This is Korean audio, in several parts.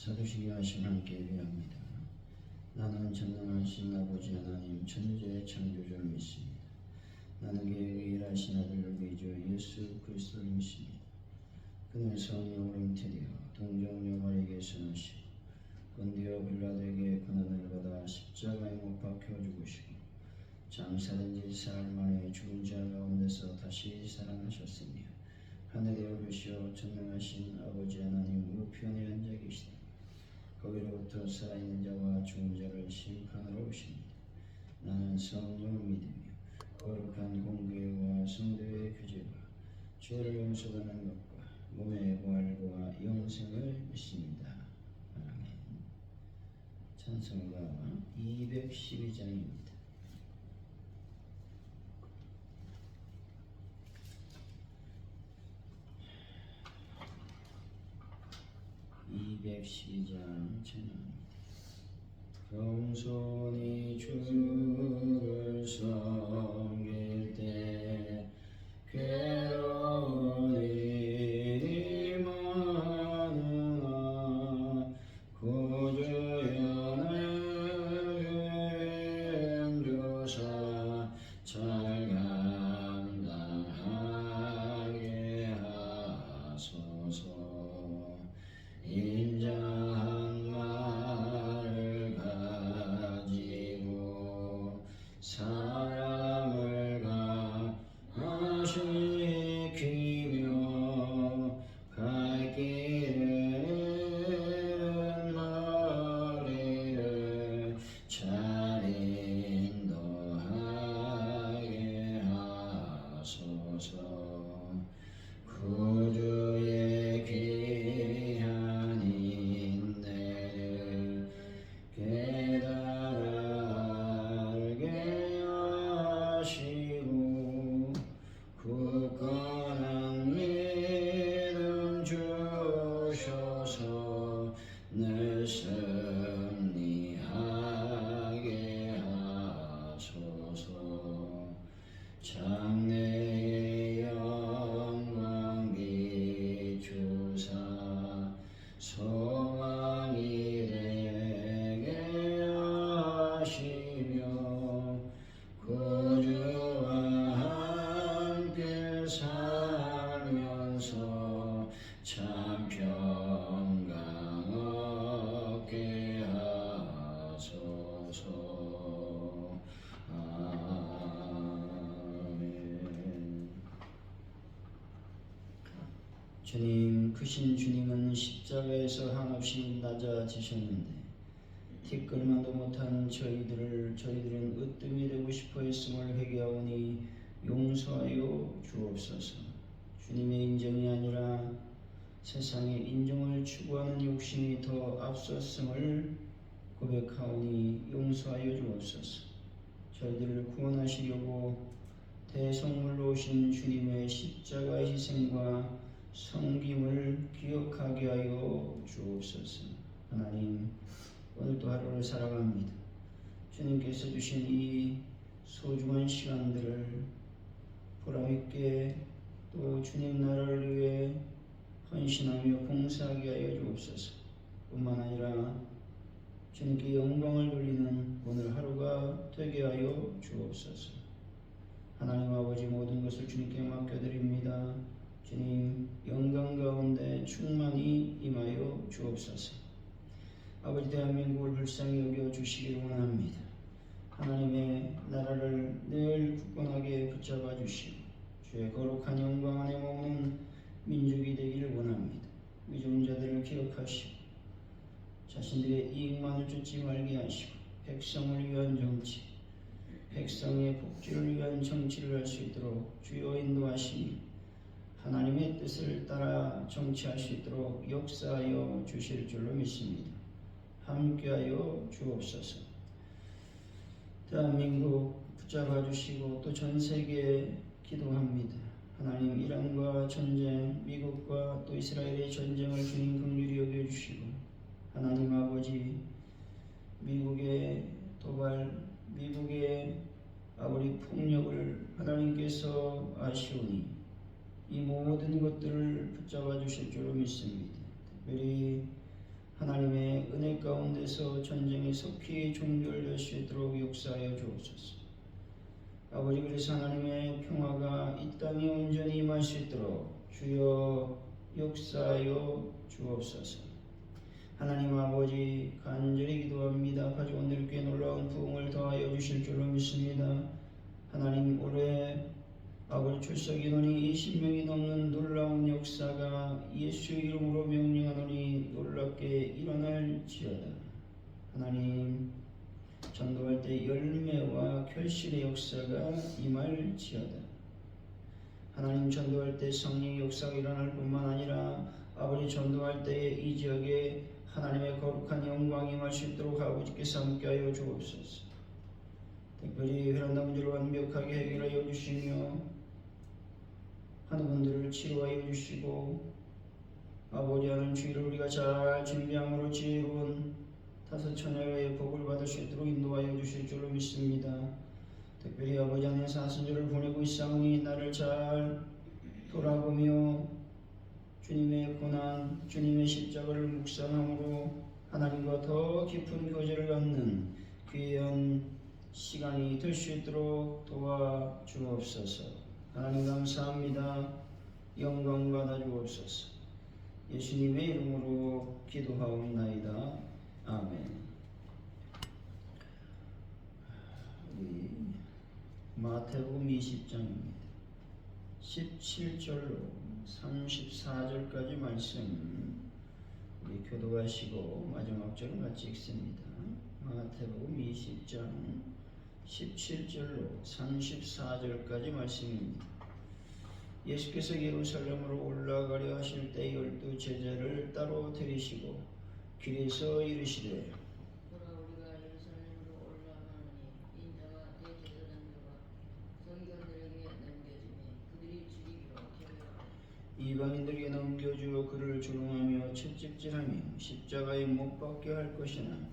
사두시기 하신 함께 예배합니다. 나는 전능하신 아버지 하나님 천지의 창조주를 믿습니다. 나는 그의 일하신 아들 우리 주 예수 그리스도를 믿습니다. 그는 성령으로 잉태되어 동정녀 마리에게서 나시고 본디오 빌라도에게 고난을 받아 십자가에 못 박혀 죽으시고 장사된 지 사흘 만에 죽은 자 가운데서 다시 살아나셨으며 하늘에 오르시어 전능하신 아버지 하나님 우편에 앉아 계시다. 거기로부터 살아있는 자와 죽은 자를 심판하러 오십니다. 나는 성령을 믿으며 거룩한 공교회와 성도의 교제와 죄를 용서받는 것과 몸의 부활과 영생을 믿습니다. 아멘. 찬송가 212장입니다. 찬양합니다. 겸손히 주를 섬길 때 괴로운 일이 많으나 구주의 은혜 주사 잘 감당하게 하소서. 인자한 말을 가지고 사람을 강화시키며 갈 길을 잃은 머리를 잘 인도하게 하소서. 구주의 귀한 인내를 깨달아 알게 하시고 굳건한 믿음 주셔서 늘 승리하게 하소서. 장래의 영광 비추사 소망이 되게 하시며 구주와 함께 살면서 참 평강 얻게 하소서. 주님, 크신 주님은 십자가에서 한없이 낮아지셨는데 티끌만도 못한 저희들은 으뜸이 되고 싶어 했음을 회개하오니 용서하여 주옵소서. 주님의 인정이 아니라 세상의 인정을 추구하는 욕심이 더 앞섰음을 고백하오니 용서하여 주옵소서. 저희들을 구원하시려고 대성물로 오신 주님의 십자가 희생과 섬김을 기억하게 하여 주옵소서. 하나님, 오늘도 하루를 살아갑니다. 주님께서 주신 이 소중한 시간들을 보람있게 또 주님 나라를 위해 헌신하며 봉사하게 하여 주옵소서. 뿐만 아니라 주님께 영광을 돌리는 오늘 하루가 되게 하여 주옵소서. 하나님 아버지, 모든 것을 주님께 맡겨드립니다. 주님, 영광 가운데 충만히 임하여 주옵소서. 아버지, 대한민국을 불쌍히 여겨주시길 원합니다. 하나님의 나라를 늘 굳건하게 붙잡아 주시고 주의 거룩한 영광 안에 머무는 민족이 되기를 원합니다. 위종자들을 기억하시고 자신들의 이익만을 쫓지 말게 하시고 백성을 위한 정치, 백성의 복지를 위한 정치를 할 수 있도록 주여 인도하시니 하나님의 뜻을 따라 정치할 수 있도록 역사하여 주실 줄로 믿습니다. 함께하여 주옵소서. 대한민국 붙잡아 주시고 또 전 세계에 기도합니다. 하나님, 이란과 전쟁, 미국과 또 이스라엘의 전쟁을 주님 긍휼히 여겨주시고 하나님 아버지, 미국의 도발, 미국의 아버지 폭력을 하나님께서 아시오니 이 모든 것들을 붙잡아 주실 줄로 믿습니다. 특별히 하나님의 은혜 가운데서 전쟁이 속히 종결될 수 있도록 역사하여 주옵소서. 아버지, 그래서 하나님의 평화가 이 땅에 온전히 임할 수 있도록 주여 역사하여 주옵소서. 하나님 아버지, 간절히 기도합니다. 가족원들께 놀라운 부흥을 더하여 주실 줄로 믿습니다. 하나님, 올해 아버지 출석 인원이 20명이 넘는 놀라운 역사가 예수 이름으로 명령하노니 놀랍게 일어날지어다. 하나님, 전도할 때 열매와 결실의 역사가 임할지어다. 하나님, 전도할 때 성령의 역사가 일어날 뿐만 아니라 아버지 전도할 때에 이 지역에 하나님의 거룩한 영광이 임할 수 있도록 아버지께서 함께하여 주옵소서. 특별히 회란다 문제를 완벽하게 해결하여 주시며 하는 분들을 치료하여 주시고 아버지 하는 주의를 우리가 잘 준비함으로 지혜로운 다섯 처녀의 복을 받을 수 있도록 인도하여 주실 줄로 믿습니다. 특별히 아버지 하나님 사순절을 보내고 있사오니 나를 잘 돌아보며 주님의 고난, 주님의 십자가를 묵상함으로 하나님과 더 깊은 교제를 갖는 귀한 시간이 될 수 있도록 도와주옵소서. 하나님 감사합니다. 영광 받아 주옵소서. 예수님의 이름으로 기도하옵나이다. 아멘. 우리 마태복음 20장입니다. 17절로 34절까지 말씀 우리 교도하시고 마지막 절은 같이 읽습니다. 마태복음 20장 17절로 34절까지 말씀입니다. 예수께서 예루살렘으로 올라가려 하실 때 12 제자를 따로 데리시고 길에서 이르시되 보라, 우리가 예루살렘으로 올라가노니 인자가 대제사장들과 서기관들에게 넘겨지매 그들이 죽이기로 계획하고 이방인들에게 넘겨주어 그를 조롱하며 채찍질하며 십자가에 못 박게 할 것이나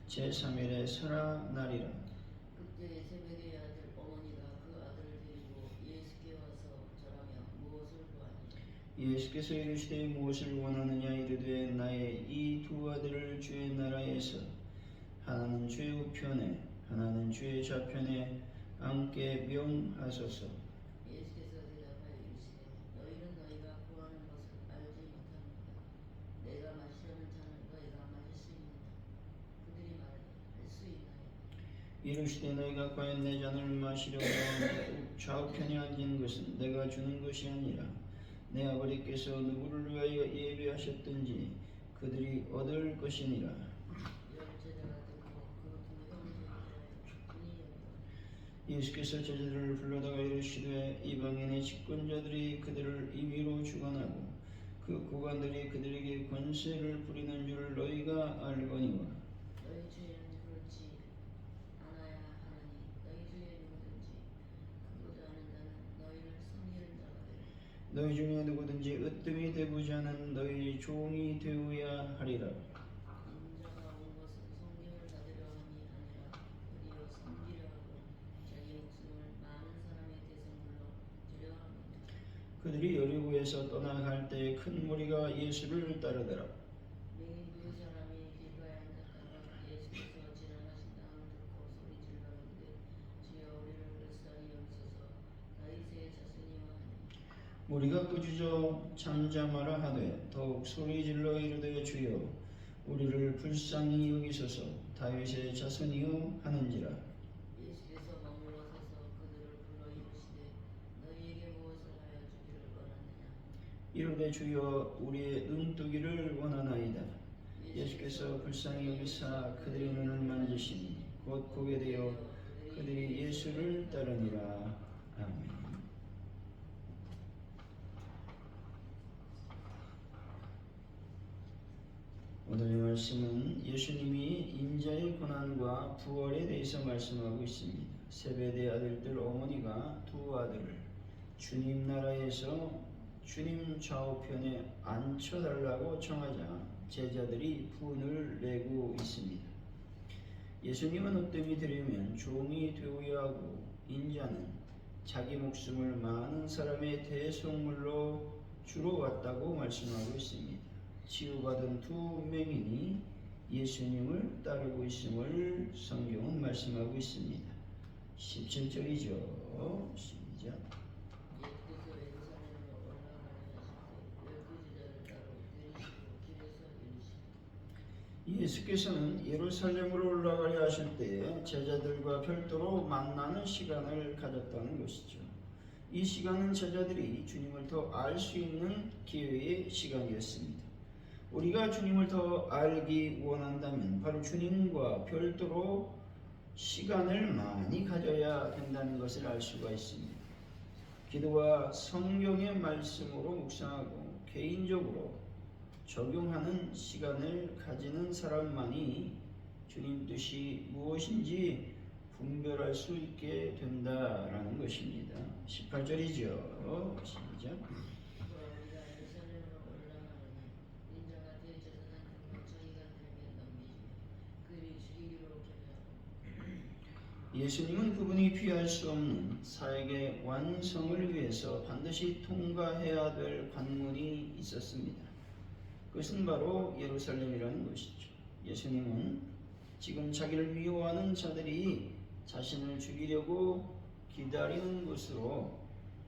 제3일에 살아나리라. 그때 세베대의 아들 어머니가 그 아들을 데리고 예수께 와서 절하며 무엇을 구하니 예수께서 이르시되 무엇을 원하느냐 이르되 나의 이 두 아들을 주의 나라에서 하나는 주의 우편에 하나는 주의 좌편에 앉게 명하소서. 예수께서 대답하여 이르시되 너희는 너희가 구하는 것을 알지 못하는도다. 내가 마시려는 잔을 너희가 마실 수 있느냐. 그들이 말하되 할 수 있나요. 이르시되 너희가 과연 내 잔을 마시려고 좌우편에 앉은 것은 내가 주는 것이 아니라 내 아버지께서 누구를 위하여 예비하셨든지 그들이 얻을 것이니라. 열제자가 듣고 그 두 형제에 대하여 기쁘니 여기고 예수께서 제자들을 불러다가 이르시되 이방인의 집권자들이 그들을 임의로 주관하고 그 고관들이 그들에게 권세를 부리는 줄 너희가 알거니와 너희 주에는 그렇지 않아야 하나니 너희 중에 누구든지 크고자 하는 자는 너희를 섬기는 자가 되고 너희 중에 누구든지 으뜸이 되고자 하는 너희 종이 되어야 하리라. 인자가 온 것은 섬김을 받으려 함이 아니라 도리어 섬기려 하고 자기 목숨을 많은 사람의 대성물로 주려 함이니라. 그들이 여리고에서 떠나갈 때 큰 무리가 예수를 따르더라. 맹인 두 사람이 길가에 앉았다가 예수께서 지나가신다함을 듣고 소리질러 이르되 주여 우리를 불쌍히 여기소서. 다윗의 자손이여 하니 무리가 꾸짖어 잠잠하라 하되 더욱 소리질러 이르되 주여 우리를 불쌍히 여기소서. 다윗의 자손이여 하는지라. 예수께서 머물러 서서 그들을 불러 이르시되 너희에게 무엇을 하여 주기를 원하느냐. 이르되 주여 우리의 눈뜨기를 원하나이다. 예수께서 불쌍히 여기사 그들의 눈을 만지시니 곧 보게 되어 그들이 예수를 따르니라. 아멘. 오늘의 말씀은 예수님이 인자의 고난과 부활에 대해서 말씀하고 있습니다. 세베대 아들들 어머니가 두 아들을 주님 나라에서 주님 좌우편에 앉혀달라고 청하자 제자들이 분을 내고 있습니다. 예수님은 으뜸이 되려면 종이 되어야 하고 인자는 자기 목숨을 많은 사람의 대속물로 주러 왔다고 말씀하고 있습니다. 치유받은 두 맹인이 예수님을 따르고 있음을 성경은 말씀하고 있습니다. 17절이죠. 시작. 예수께서 예루살렘으로 올라가려 하실 때 12제자를 따로 데리시고 길에서 이르시되 예수께서는 예루살렘으로 올라가려 하실 때 제자들과 별도로 만나는 시간을 가졌다는 것이죠. 이 시간은 제자들이 주님을 더 알 수 있는 기회의 시간이었습니다. 우리가 주님을 더 알기 원한다면 바로 주님과 별도로 시간을 많이 가져야 된다는 것을 알 수가 있습니다. 기도와 성경의 말씀으로 묵상하고 개인적으로 적용하는 시간을 가지는 사람만이 주님 뜻이 무엇인지 분별할 수 있게 된다라는 것입니다. 18절이죠. 시작. 우리가 예루살렘으로 올라가느니 인자가 대제사장들과 저희가 들에게 넘기시며 그들이 죽이기로 결정하고 예수님은 그분이 피할 수 없는 사역의 완성을 위해서 반드시 통과해야 될 관문이 있었습니다. 그것은 바로 예루살렘이라는 것이죠. 예수님은 지금 자기를 미워하는 자들이 자신을 죽이려고 기다리는 곳으로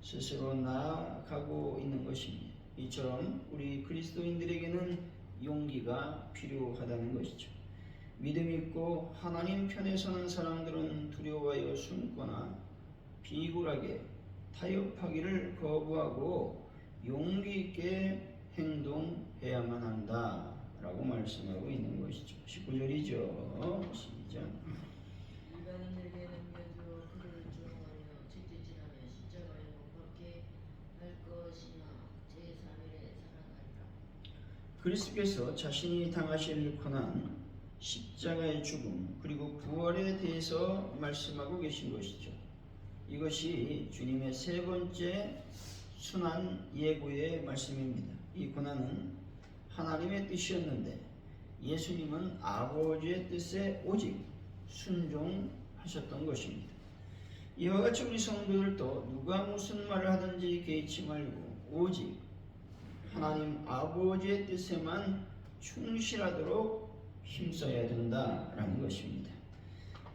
스스로 나아가고 있는 것입니다. 이처럼 우리 그리스도인들에게는 용기가 필요하다는 것이죠. 믿음 있고 하나님 편에 서는 사람들은 두려워하여 숨거나 비굴하게 타협하기를 거부하고 용기 있게 행동해야만 한다라고 말씀하고 있는 것이죠. 19절이죠. 시작. 일반인들에게 넘겨주어 그들을 조롱하며 채찍질하며 십자가에 못 박게 할 것이나 제3일에 살아나리라. 그리스도께서 자신이 당하실 고난, 십자가의 죽음, 그리고 부활에 대해서 말씀하고 계신 것이죠. 이것이 주님의 세 번째 순환 예고의 말씀입니다. 이 고난은 하나님의 뜻이었는데 예수님은 아버지의 뜻에 오직 순종하셨던 것입니다. 이와 같이 우리 성도들도 누가 무슨 말을 하든지 개의치 말고 오직 하나님 아버지의 뜻에만 충실하도록 힘써야 된다라는 것입니다.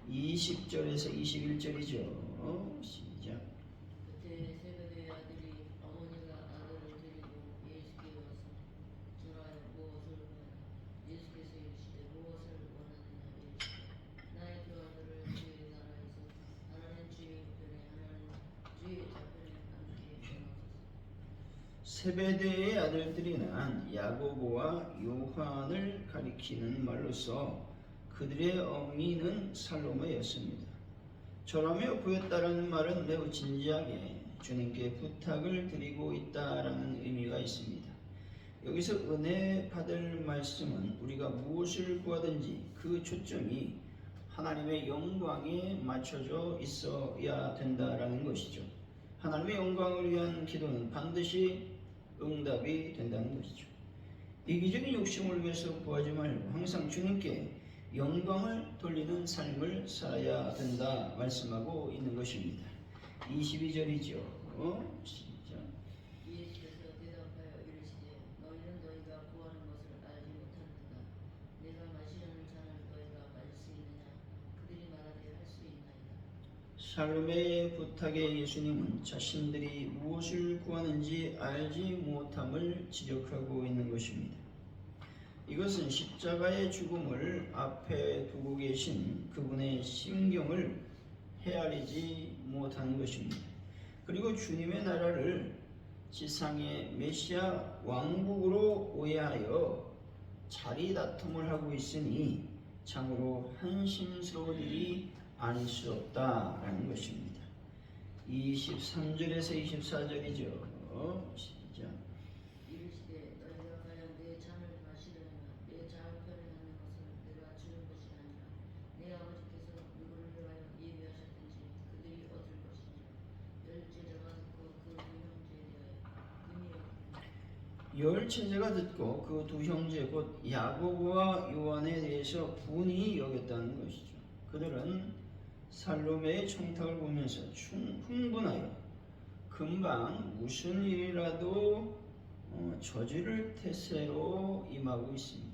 20절에서 21절이죠. 시작. 그때 세베대의 아들이 어머니가 아들을 데리고 예수께 와서 주라여 무엇을 원하냐. 예수께서 이르시되 무엇을 원하느냐 이르시되 나의 두 아들을 주의 나라에서 하나는 주의 우편에 하나는 주의 좌편에 앉게 하옵소서. 세베대의 아들들이란 야고보와 요한을 가리키는 말로서 그들의 어미는 살로메였습니다. 저라며 보였다라는 말은 매우 진지하게 주님께 부탁을 드리고 있다라는 의미가 있습니다. 여기서 은혜 받을 말씀은 우리가 무엇을 구하든지 그 초점이 하나님의 영광에 맞춰져 있어야 된다라는 것이죠. 하나님의 영광을 위한 기도는 반드시 응답이 된다는 것이죠. 이기적인 욕심을 위해서 구하지 말고 항상 주님께 영광을 돌리는 삶을 살아야 된다 말씀하고 있는 것입니다. 22절이죠. 시작. 예수께서 대답하여 이르시되 너희는 너희가 구하는 것을 알지 못하는가. 내가 마시려는 잔을 너희가 마실 수 있느냐. 그들이 말하되 할 수 있나이다. 살로메의 부탁에 예수님은 자신들이 무엇을 구하는지 알지 못함을 지적하고 있는 것입니다. 이것은 십자가의 죽음을 앞에 두고 계신 그분의 심경을 헤아리지 못하는 것입니다. 그리고 주님의 나라를 지상의 메시아 왕국으로 오해하여 자리 다툼을 하고 있으니 참으로 한심스러운 일이 아닐 수 없다라는 것입니다. 23절에서 24절이죠. 시작. 이르시되 너희가 과연 내 잔을 마시려면 내 좌우편에 앉는 것을 내가 주는 것이 아니라 내 아버지께서 누구를 위하여 예비하셨든지 그들이 얻을 것이니라. 열 제자가 듣고 그 두 형제에 대하여 분이 열 제자가 듣고 그 두 형제 곧 야고보와 요한에 대해서 분이 여겼다는 것이죠. 그들은 살로메의 청탁을 보면서 흥분하여 금방 무슨 일이라도 저주를 태세로 임하고 있습니다.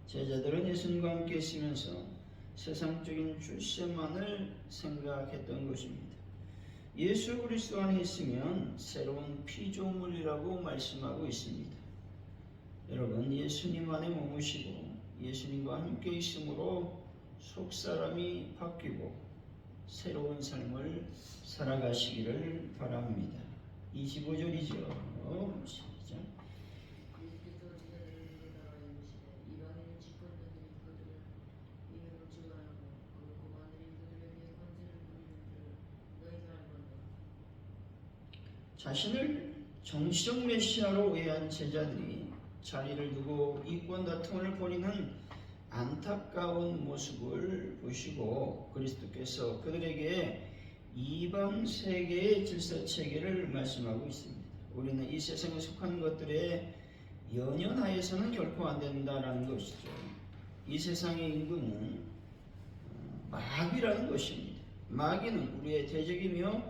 제자들은 예수님과 함께 있으면서 세상적인 출세만을 생각했던 것입니다. 예수 그리스도 안에 있으면 새로운 피조물이라고 말씀하고 있습니다. 여러분, 예수님 안에 머무시고 예수님과 함께 있으므로 속사람이 바뀌고 새로운 삶을 살아가시기를 바랍니다. 25절이죠. 시작. 예수께서 제자들에게 나와 이르시되 이방인은 집권자들이 그들을 이름으로 증언하고 그 고관들이 그들에게 권세를 부리는 줄 너희가 알거니와. 자신을 정치적 메시아로 오해한 제자들이 자리를 두고 이권 다툼을 벌이는 안타까운 모습을 보시고 그리스도께서 그들에게 이방 세계의 질서 체계를 말씀하고 있습니다. 우리는 이 세상에 속한 것들에 연연하여서는 결코 안 된다라는 것이죠. 이 세상의 임금은 마귀라는 것입니다. 마귀는 우리의 대적이며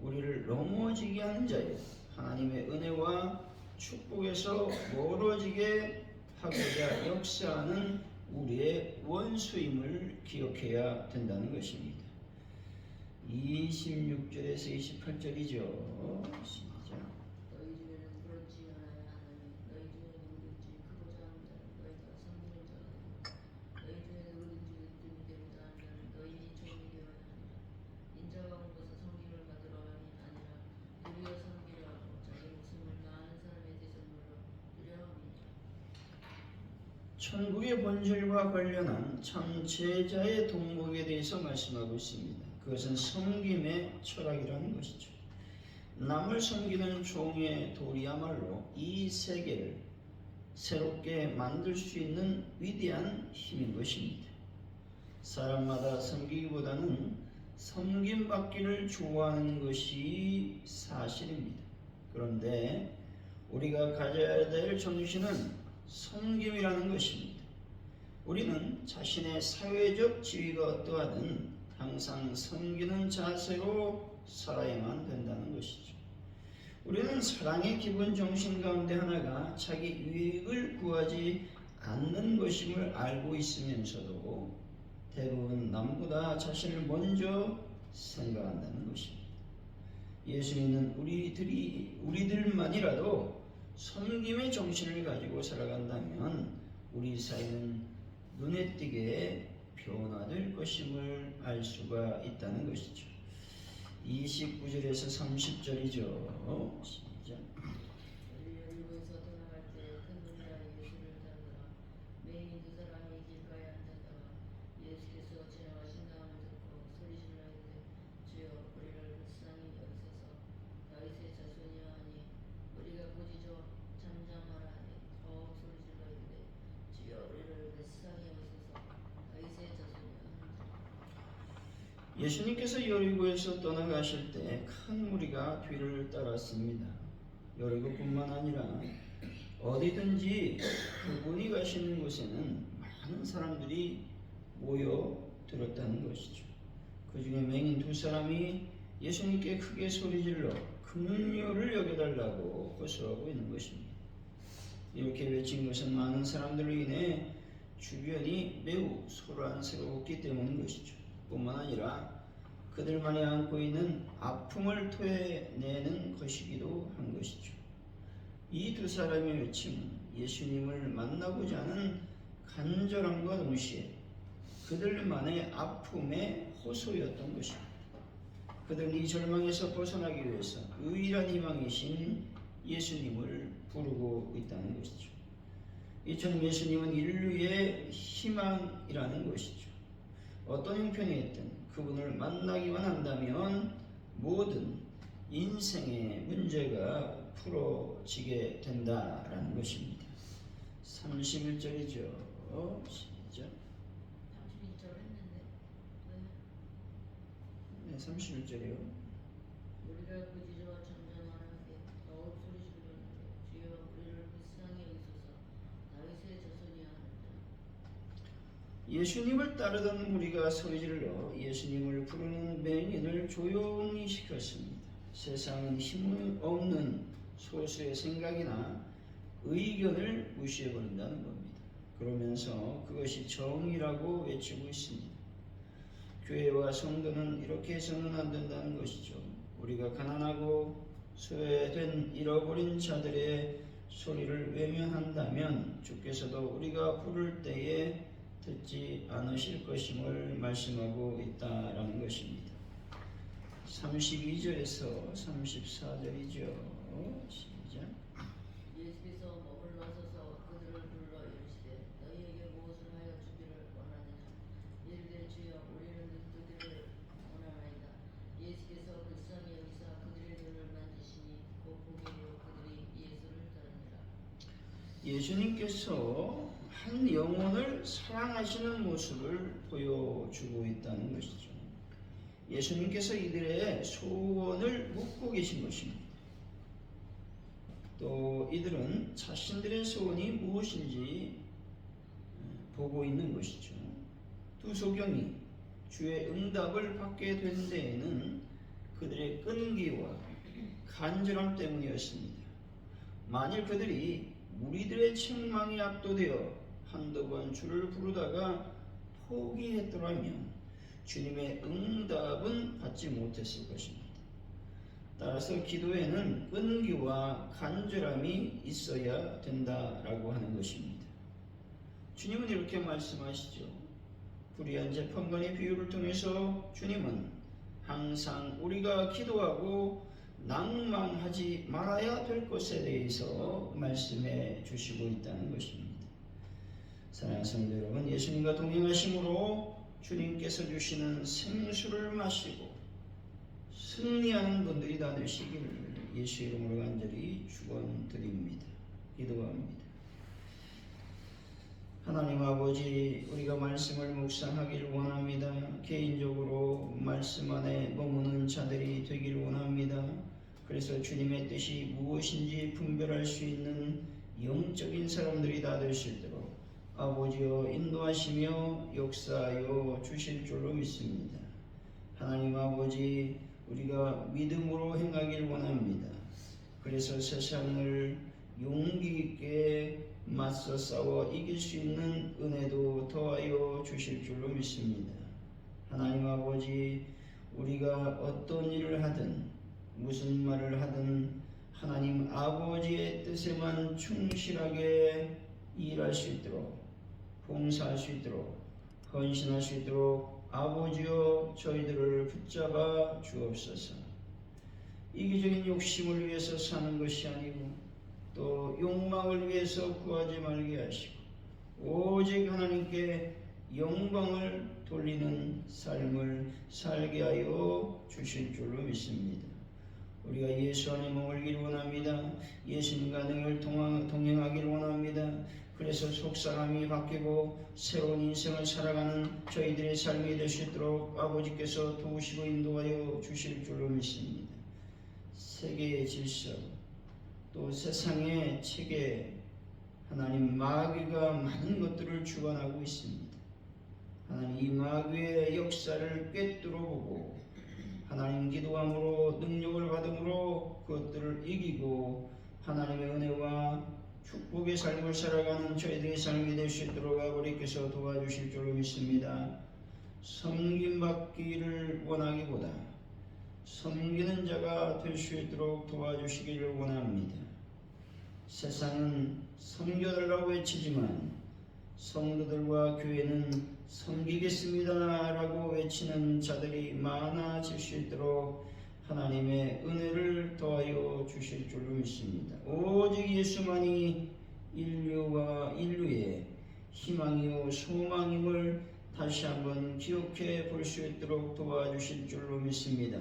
우리를 넘어지게 하는 자예요. 하나님의 은혜와 축복에서 멀어지게 하고자 역사하는 우리의 원수임을 기억해야 된다는 것입니다. 26절에서 28절이죠. 시작. 너희 중에는 그렇지 않아야 하나니 너희 중에 누구든지 크고자 하는 자는 너희가 섬기는 자가 되고 너희 중에 누구든지 으뜸이 되고자 하는 자는 너희 종이 되어야 하니라. 인자가 온 것은 섬김을 받으러 함이 아니라 도리어 섬기려 하고 자기 목숨을 다하는 사람의 대접물로 드려 함이니라. 천국의 본질과 관련한 참 제자의 동목에 대해서 말씀하고 있습니다. 그것은 섬김의 철학이라는 것이죠. 남을 섬기는 종의 도리야말로 이 세계를 새롭게 만들 수 있는 위대한 힘인 것입니다. 사람마다 섬기기보다는 섬김받기를 좋아하는 것이 사실입니다. 그런데 우리가 가져야 될 정신은 섬김이라는 것입니다. 우리는 자신의 사회적 지위가 어떠하든 항상 섬기는 자세로 살아야만 된다는 것이죠. 우리는 사랑의 기본 정신 가운데 하나가 자기 유익을 구하지 않는 것임을 알고 있으면서도 대부분 남보다 자신을 먼저 생각한다는 것입니다. 예수님은 우리들만이라도 섬김의 정신을 가지고 살아간다면 우리 사회는 눈에 띄게 변화될 것임을 알 수가 있다는 것이죠. 29절에서 30절이죠. 시작. 여리고에서 떠나갈 때 큰 무리가 예수를 따르더라. 매인 두 사람이 길가에 앉았다가 예수께서 지나가신 다음을 듣고 소리질러 이르되 주여 우리를 불쌍히 여기소서. 다윗의 자손이여 하니 우리가 꾸짖어 잠잠하라 하니 더욱 소리질러 이르되 주여 우리를 불쌍히 여기소서. 다윗의 자손이여 하니라. 예수님께서 여리고에서 떠나가실 때 큰 무리가 뒤를 따랐습니다. 여리고뿐만 아니라 어디든지 그분이 가시는 곳에는 많은 사람들이 모여들었다는 것이죠. 그 중에 맹인 두 사람이 예수님께 크게 소리질러 긍휼을 여겨달라고 호소하고 있는 것입니다. 이렇게 외친 것은 많은 사람들로 인해 주변이 매우 소란스러웠기 때문인 것이죠. 뿐만 아니라 그들만이 안고 있는 아픔을 토해내는 것이기도 한 것이죠. 이 두 사람의 외침은 예수님을 만나고자 하는 간절함과 동시에 그들만의 아픔의 호소였던 것입니다. 그들은 이 절망에서 벗어나기 위해서 유일한 희망이신 예수님을 부르고 있다는 것이죠. 이처럼 예수님은 인류의 희망이라는 것이죠. 어떤 형편이 있든 그분을 만나기만 한다면 모든 인생의 문제가 풀어지게 된다라는 것입니다. 31절이죠. 시작. 31절 했는데 왜? 네, 31절이요. 우리가 꾸짖어 잠잠하라게 더욱 소리질러 이르되 주여 우리를 불쌍히 여기소서. 다윗의 자손이여 하니라. 예수님을 따르던 무리가 소리질러 예수님을 부르는 맹인을 조용히 시켰습니다. 세상은 힘없는 소수의 생각이나 의견을 무시해버린다는 겁니다. 그러면서 그것이 정의라고 외치고 있습니다. 교회와 성도는 이렇게 해서는 안 된다는 것이죠. 우리가 가난하고 소외된 잃어버린 자들의 소리를 외면한다면 주께서도 우리가 부를 때에 듣지 않으실 것임을 말씀하고 있다라는 것입니다. 32절에서 34절이죠. 시작. 예수께서 머물러서서 그들을 불러 이르시되 너희에게 무엇을 하여 주기를 원하느냐. 이르되 주여 우리는 눈뜨기를 원하나이다. 예수께서 불쌍히 여기사 그들의 눈을 만지시니 곧 보게 하여 그들이 예수를 따르니라. 예수님께서 한 영혼을 사랑하시는 모습을 보여주고 있다는 것이죠. 예수님께서 이들의 소원을 묻고 계신 것입니다. 또 이들은 자신들의 소원이 무엇인지 보고 있는 것이죠. 두 소경이 주의 응답을 받게 된 데에는 그들의 끈기와 간절함 때문이었습니다. 만일 그들이 무리들의 책망에 압도되어 한두 번 주를 부르다가 포기했더라면 주님의 응답은 받지 못했을 것입니다. 따라서 기도에는 끈기와 간절함이 있어야 된다라고 하는 것입니다. 주님은 이렇게 말씀하시죠. 불의한 재판관의 비유를 통해서 주님은 항상 우리가 기도하고 낭망하지 말아야 될 것에 대해서 말씀해 주시고 있다는 것입니다. 사랑하는 성도 여러분, 예수님과 동행하심으로 주님께서 주시는 생수를 마시고 승리하는 분들이 다 되시기를 예수 이름으로 간절히 축원드립니다. 기도합니다. 하나님 아버지, 우리가 말씀을 묵상하기를 원합니다. 개인적으로 말씀 안에 머무는 자들이 되기를 원합니다. 그래서 주님의 뜻이 무엇인지 분별할 수 있는 영적인 사람들이 다 될 수 있도록 아버지여 인도하시며 역사하여 주실 줄로 믿습니다. 하나님 아버지, 우리가 믿음으로 행하길 원합니다. 그래서 세상을 용기 있게 맞서 싸워 이길 수 있는 은혜도 더하여 주실 줄로 믿습니다. 하나님 아버지, 우리가 어떤 일을 하든 무슨 말을 하든 하나님 아버지의 뜻에만 충실하게 일할 수 있도록, 봉사할 수 있도록, 헌신할 수 있도록 아버지여 저희들을 붙잡아 주옵소서. 이기적인 욕심을 위해서 사는 것이 아니고 또 욕망을 위해서 구하지 말게 하시고 오직 하나님께 영광을 돌리는 삶을 살게 하여 주실 줄로 믿습니다. 우리가 예수 안에 머물기를 원합니다. 예수님과 늘 동행하기를 원합니다. 그래서 속사람이 바뀌고 새로운 인생을 살아가는 저희들의 삶이 될 수 있도록 아버지께서 도우시고 인도하여 주실 줄로 믿습니다. 세계의 질서, 또 세상의 체계, 하나님 마귀가 많은 것들을 주관하고 있습니다. 하나님 이 마귀의 역사를 꿰뚫어보고 하나님 기도함으로 능력을 받음으로 그것들을 이기고 하나님의 은혜와 축복의 삶을 살아가는 저희들의 삶이 될 수 있도록 아버지께서 도와주실 줄로 믿습니다. 섬김받기를 원하기보다 섬기는 자가 될 수 있도록 도와주시기를 원합니다. 세상은 섬겨달라고 외치지만 성도들과 교회는 섬기겠습니다 라고 외치는 자들이 많아질 수 있도록 하나님의 은혜를 더하여 주실 줄로 믿습니다. 오직 예수만이 인류와 인류의 희망이요 소망임을 다시 한번 기억해 볼 수 있도록 도와주실 줄로 믿습니다.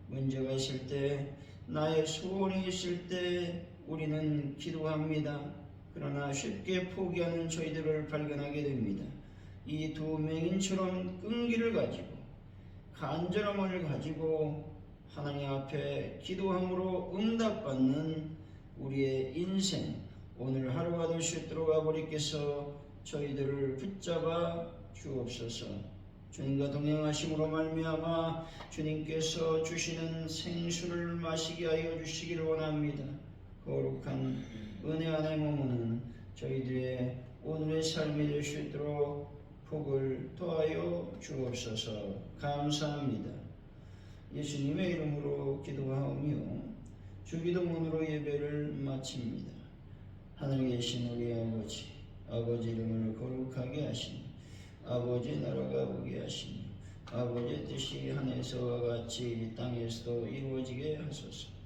문제가 있을 때, 나의 소원이 있을 때 우리는 기도합니다. 그러나 쉽게 포기하는 저희들을 발견하게 됩니다. 이 두 맹인처럼 끈기를 가지고 간절함을 가지고 하나님 앞에 기도함으로 응답받는 우리의 인생, 오늘 하루가 될 수 있도록 아버지께서 저희들을 붙잡아 주옵소서. 주님과 동행하심으로 말미암아 주님께서 주시는 생수를 마시게 하여 주시기를 원합니다. 거룩한 은혜 안에 머무는 저희들의 오늘의 삶이 될 수 있도록 복을 더하여 주옵소서. 감사합니다. 예수님의 이름으로 기도하오며 주기도문으로 예배를 마칩니다. 하늘에 계신 우리 아버지, 아버지 이름을 거룩하게 하시니 아버지 나라가 오게 하시니 아버지의 뜻이 하늘에서와 같이 땅에서도 이루어지게 하소서.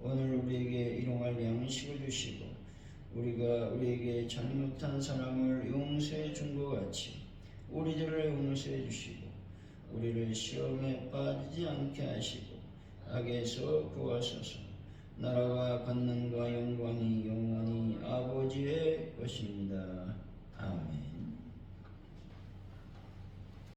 오늘 우리에게 일용할 양식을 주시고 우리가 우리에게 잘못한 사람을 용서해 준 것 같이 우리들을 용서해 주시고 우리를 시험에 빠지지 않게 하시고 악에서 구하소서. 나라와 권능과 영광이 영원히 아버지의 것입니다.